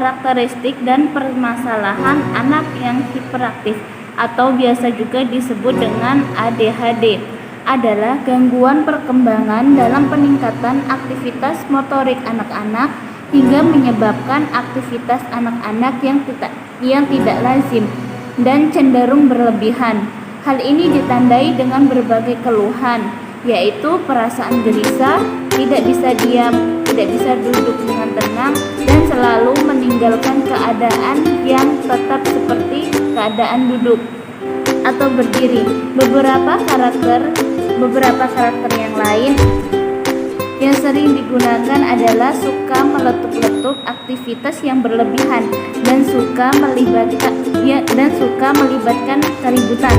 karakteristik dan permasalahan anak yang hiperaktif atau biasa juga disebut dengan ADHD adalah gangguan perkembangan dalam peningkatan aktivitas motorik anak-anak hingga menyebabkan aktivitas anak-anak yang tidak lazim dan cenderung berlebihan. Hal ini ditandai dengan berbagai keluhan, yaitu perasaan gelisah, tidak bisa diam, tidak bisa duduk dengan tenang, dan selalu meninggalkan keadaan yang tetap seperti keadaan duduk atau berdiri. Beberapa karakter yang lain yang sering digunakan adalah suka meletup-letup, aktivitas yang berlebihan, dan suka melibatkan keributan.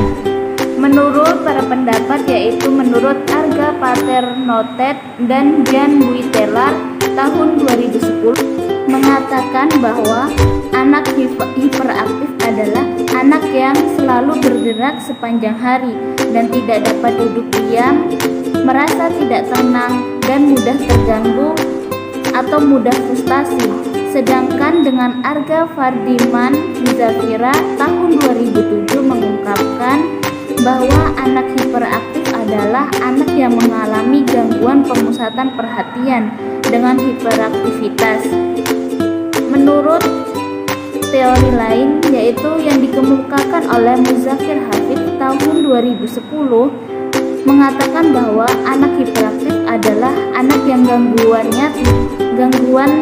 Menurut para pendapat, yaitu menurut Arga Paternotet dan Jan Buitelar tahun 2010 mengatakan bahwa anak hiperaktif adalah anak yang selalu bergerak sepanjang hari dan tidak dapat duduk diam, merasa tidak tenang dan mudah terganggu atau mudah frustasi. Sedangkan dengan Arga Fardiman Zafira tahun 2007 mengungkapkan bahwa anak hiperaktif adalah anak yang mengalami gangguan pemusatan perhatian dengan hiperaktivitas. Menurut teori lain, yaitu yang dikemukakan oleh Muzakir Hafid tahun 2010, mengatakan bahwa anak hiperaktif adalah anak yang gangguan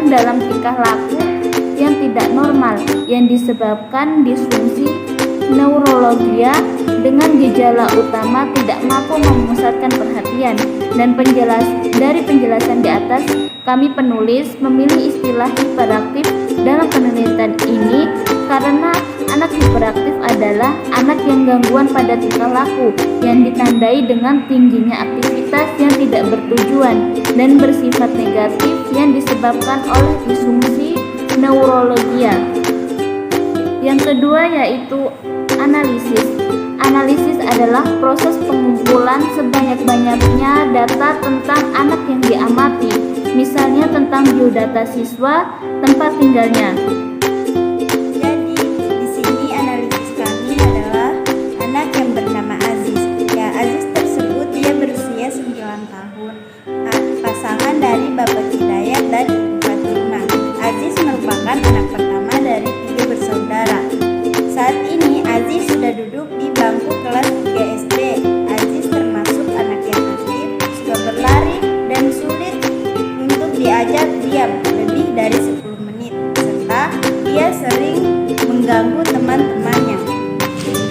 dalam tingkah laku yang tidak normal yang disebabkan disfungsi neurologia dengan gejala utama tidak mampu memusatkan perhatian. Dan dari penjelasan di atas, kami penulis memilih istilah hiperaktif dalam penelitian ini karena anak hiperaktif adalah anak yang gangguan pada tingkah laku yang ditandai dengan tingginya aktivitas yang tidak bertujuan dan bersifat negatif yang disebabkan oleh disfungsi neurologia. Yang kedua yaitu analisis. Analisis adalah proses pengumpulan sebanyak-banyaknya data tentang anak yang diamati, misalnya tentang biodata siswa, tempat tinggalnya. Jadi, di sini analisis kami adalah anak yang bernama Aziz. Ya, Aziz tersebut dia berusia 9 tahun. Pasangan dari Bapak Hidayat dan Ibu Fatimah. Aziz merupakan anak pertama dari 3 bersaudara. Saat ini Aziz sudah duduk di bangku kelas 3 SD. Aziz termasuk anak yang aktif, suka berlari, dan sulit untuk diajak diam lebih dari 10 menit, serta dia sering mengganggu teman-temannya.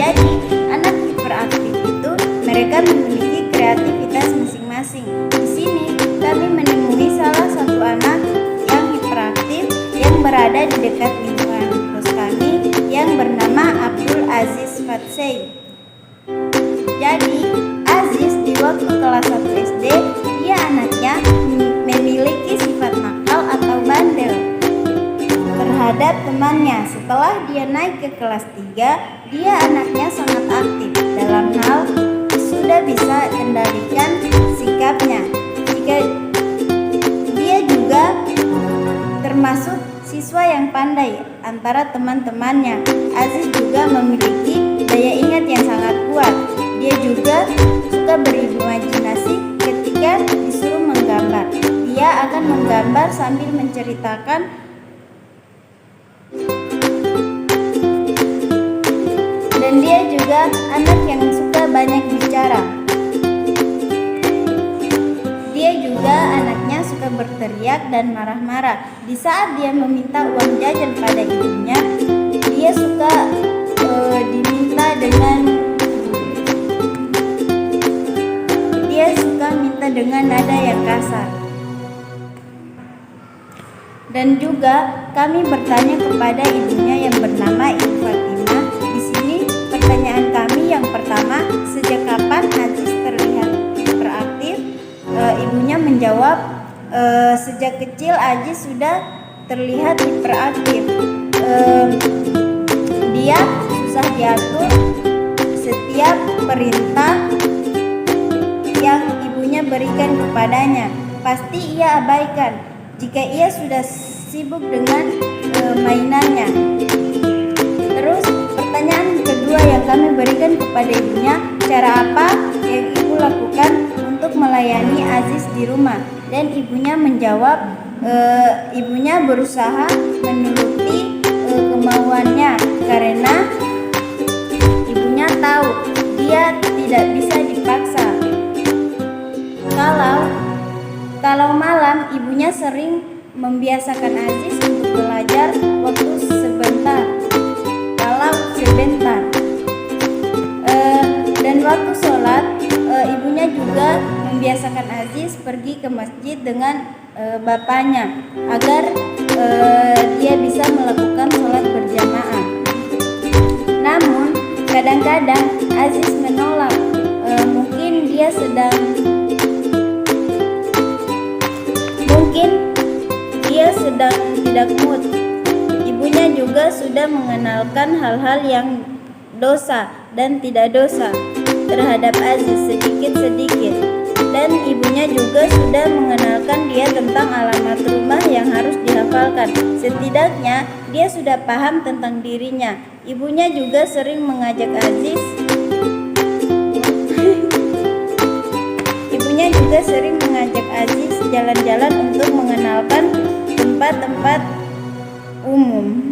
Jadi, anak hiperaktif itu mereka memiliki kreativitas masing-masing. Di sini kami menemui salah satu anak yang hiperaktif yang berada di dekat lingkungan kos kami yang bernama Abdul Aziz Fatsey. Jadi, Aziz di waktu kelas 1 SD, dia anaknya memiliki sifat nakal atau bandel terhadap temannya. Setelah dia naik ke kelas 3, dia anaknya sangat aktif dalam hal sudah bisa kendalikan sikapnya. Dia juga termasuk siswa yang pandai antara teman-temannya. Aziz juga memiliki daya ingat yang sangat kuat. Dia juga suka berimajinasi ketika disuruh menggambar. Dia akan menggambar sambil menceritakan. Dan dia juga anak yang suka banyak bicara. Dia juga anaknya suka berteriak dan marah-marah. Di saat dia meminta uang jajan pada ibunya, dia suka minta dengan nada yang kasar. Dan juga kami bertanya kepada ibunya yang bernama Ibu Fatimah. Di sini pertanyaan kami yang pertama, sejak kapan Aziz terlihat hiperaktif? Ibunya menjawab, sejak kecil Aziz sudah terlihat hiperaktif. Dia susah diatur. Setiap perintah yang ibunya berikan kepadanya pasti ia abaikan. Jika ia sudah sibuk dengan mainannya. Terus pertanyaan kedua yang kami berikan kepada ibunya, cara apa yang ibu lakukan untuk melayani Aziz di rumah? Dan ibunya menjawab, ibunya berusaha menuruti kemauannya karena ibunya tahu dia tidak bisa dipaksa. Kalau malam, ibunya sering membiasakan Aziz untuk belajar waktu sebentar. Dan waktu sholat, ibunya juga membiasakan Aziz pergi ke masjid dengan bapaknya agar dia bisa melakukan sholat berjamaah. Namun kadang-kadang Aziz menolak, mungkin dia sedang tidak mood. Ibunya juga sudah mengenalkan hal-hal yang dosa dan tidak dosa terhadap Aziz sedikit-sedikit, dan ibunya juga sudah mengenalkan dia tentang alamat rumah yang harus dihafalkan. Setidaknya dia sudah paham tentang dirinya. Ibunya juga sering mengajak Aziz jalan-jalan untuk mengenalkan tempat-tempat umum.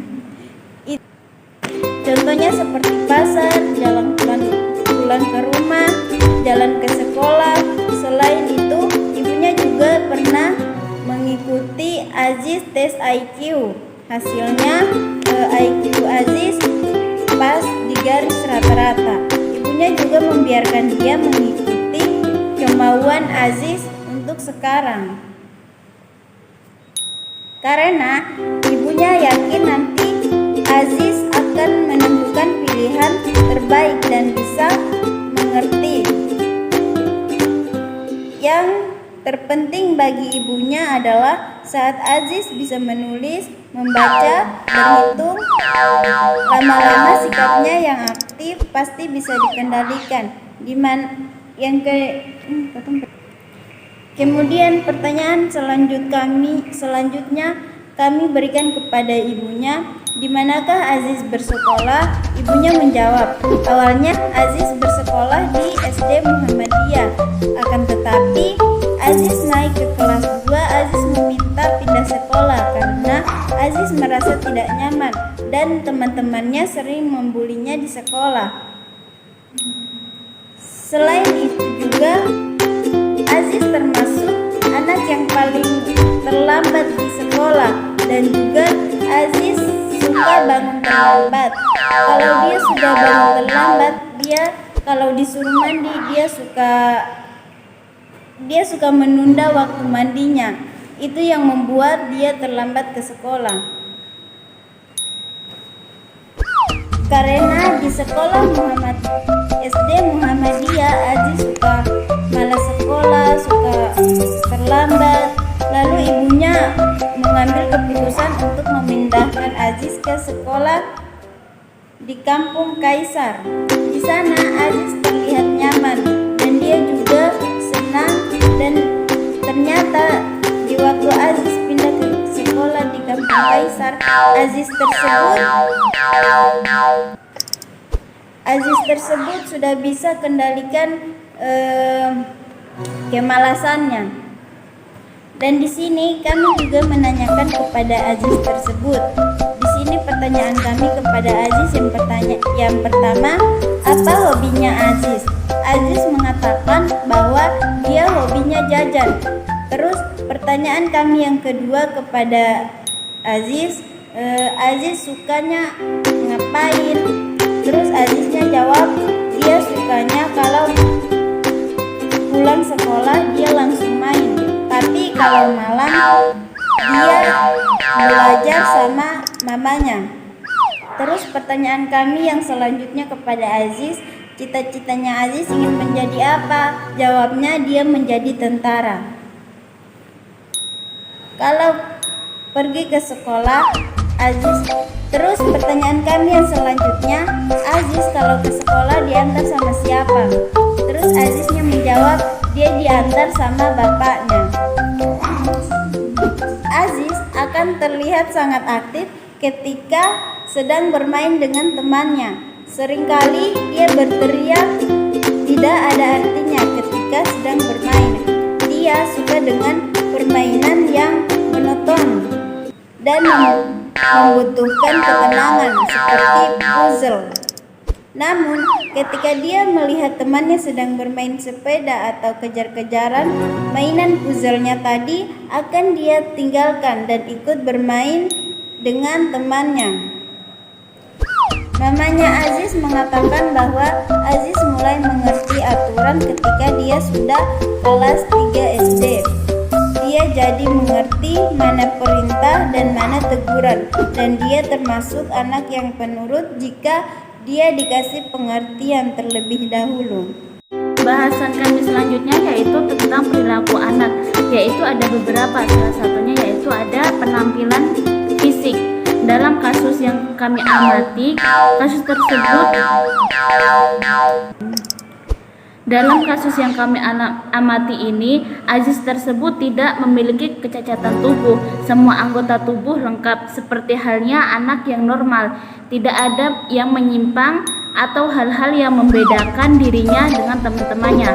Contohnya seperti pasar, jalan pulang ke rumah, jalan ke sekolah. Selain itu, ibunya juga pernah mengikuti Aziz tes IQ. Hasilnya IQ Aziz pas di garis rata-rata. Ibunya juga membiarkan dia mengikuti kemauan Aziz untuk sekarang, karena ibunya yakin nanti Aziz akan menentukan pilihan terbaik dan bisa mengerti. Yang terpenting bagi ibunya adalah saat Aziz bisa menulis, membaca, berhitung, lama-lama sikapnya yang aktif pasti bisa dikendalikan. Kemudian pertanyaan selanjutnya kami berikan kepada ibunya, di manakah Aziz bersekolah? Ibunya menjawab, awalnya Aziz bersekolah di SD Muhammadiyah. Akan tetapi Aziz naik ke kelas 2, Aziz meminta pindah sekolah karena Aziz merasa tidak nyaman dan teman-temannya sering membulinya di sekolah. Selain itu juga Aziz termasuk anak yang paling terlambat di sekolah, dan juga Aziz suka bangun terlambat. Kalau dia sudah bangun terlambat, kalau disuruh mandi dia suka menunda waktu mandinya. Itu yang membuat dia terlambat ke sekolah. Karena di sekolah SD Muhammadiyah, Aziz suka malas sekolah, suka terlambat. Lalu ibunya mengambil keputusan untuk memindahkan Aziz ke sekolah di kampung Kaisar. Di sana Aziz terlihat nyaman dan dia juga senang, dan ternyata di waktu Aziz pindah ke sekolah di kampung Kaisar, Aziz tersebut sudah bisa kendalikan kemalasannya. Dan di sini kami juga menanyakan kepada Aziz tersebut. Di sini pertanyaan kami kepada Aziz yang pertama, apa hobinya Aziz? Aziz mengatakan bahwa dia hobinya jajan. Terus pertanyaan kami yang kedua kepada Aziz, Aziz sukanya ngapain? Terus Aziznya jawab, dia sukanya kalau pulang sekolah dia langsung main. Tapi kalau malam dia belajar sama mamanya. Terus pertanyaan kami yang selanjutnya kepada Aziz, cita-citanya Aziz ingin menjadi apa? Jawabnya dia menjadi tentara. Kalau pergi ke sekolah, Aziz. Terus pertanyaan kami yang selanjutnya, Aziz kalau ke sekolah diantar sama siapa? Terus Aziznya menjawab, dia diantar sama bapaknya. Aziz akan terlihat sangat aktif ketika sedang bermain dengan temannya. Seringkali dia berteriak tidak ada artinya ketika sedang bermain. Dia suka dengan permainan yang monoton dan membutuhkan ketenangan seperti puzzle. Namun, ketika dia melihat temannya sedang bermain sepeda atau kejar-kejaran, mainan puzzle-nya tadi akan dia tinggalkan dan ikut bermain dengan temannya. Mamanya Aziz mengatakan bahwa Aziz mulai mengerti aturan ketika dia sudah kelas 3 SD. Dia jadi mengerti mana perintah dan mana teguran, dan dia termasuk anak yang penurut jika dia dikasih pengertian terlebih dahulu. Bahasan kami selanjutnya yaitu tentang perilaku anak, yaitu ada beberapa, salah satunya yaitu ada penampilan fisik. Dalam kasus yang kami amati, ini, Aziz tersebut tidak memiliki kecacatan tubuh. Semua anggota tubuh lengkap, seperti halnya anak yang normal. Tidak ada yang menyimpang atau hal-hal yang membedakan dirinya dengan teman-temannya.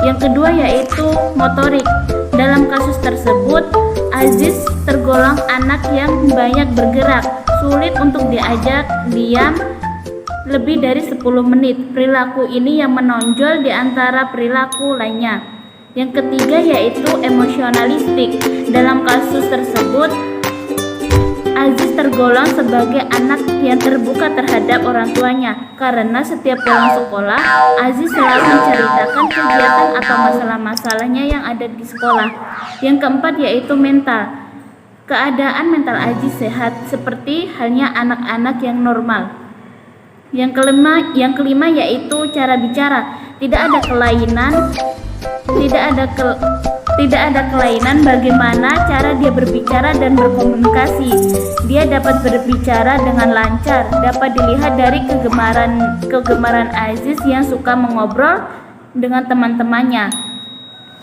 Yang kedua yaitu motorik. Dalam kasus tersebut, Aziz tergolong anak yang banyak bergerak, sulit untuk diajak diam lebih dari 10 menit. Perilaku ini yang menonjol di antara perilaku lainnya. Yang ketiga yaitu emosionalistik. Dalam kasus tersebut, Aziz tergolong sebagai anak yang terbuka terhadap orang tuanya, karena setiap pulang sekolah, Aziz selalu menceritakan kegiatan atau masalah-masalahnya yang ada di sekolah. Yang keempat yaitu mental. Keadaan mental Aziz sehat, seperti halnya anak-anak yang normal. Yang kelima yaitu cara bicara. Tidak ada kelainan bagaimana cara dia berbicara dan berkomunikasi. Dia dapat berbicara dengan lancar. Dapat dilihat dari kegemaran Aziz yang suka mengobrol dengan teman-temannya.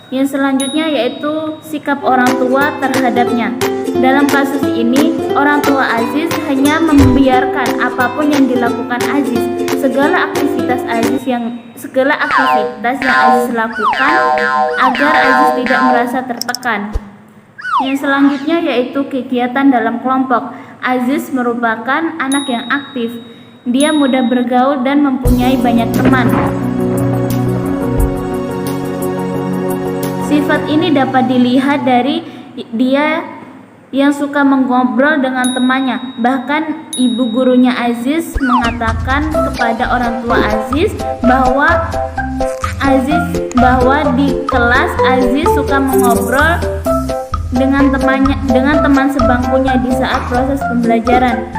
Yang selanjutnya yaitu sikap orang tua terhadapnya. Dalam kasus ini, orang tua Aziz hanya membiarkan apapun yang dilakukan Aziz. Segala aktivitas yang Aziz lakukan agar Aziz tidak merasa tertekan. Yang selanjutnya yaitu kegiatan dalam kelompok. Aziz merupakan anak yang aktif. Dia mudah bergaul dan mempunyai banyak teman. Sifat ini dapat dilihat dari dia yang suka mengobrol dengan temannya. Bahkan ibu gurunya Aziz mengatakan kepada orang tua Aziz bahwa di kelas Aziz suka mengobrol dengan teman sebangkunya di saat proses pembelajaran.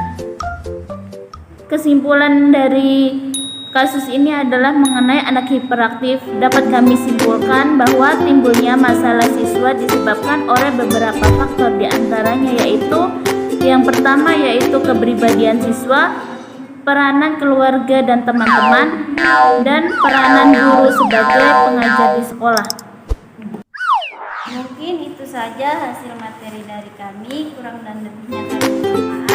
Kesimpulan dari kasus ini adalah mengenai anak hiperaktif. Dapat kami simpulkan bahwa timbulnya masalah siswa disebabkan oleh beberapa faktor, diantaranya yaitu yang pertama yaitu kepribadian siswa, peranan keluarga dan teman-teman, dan peranan guru sebagai pengajar di sekolah. Mungkin itu saja hasil materi dari kami, kurang dan lebihnya kami mohon maaf.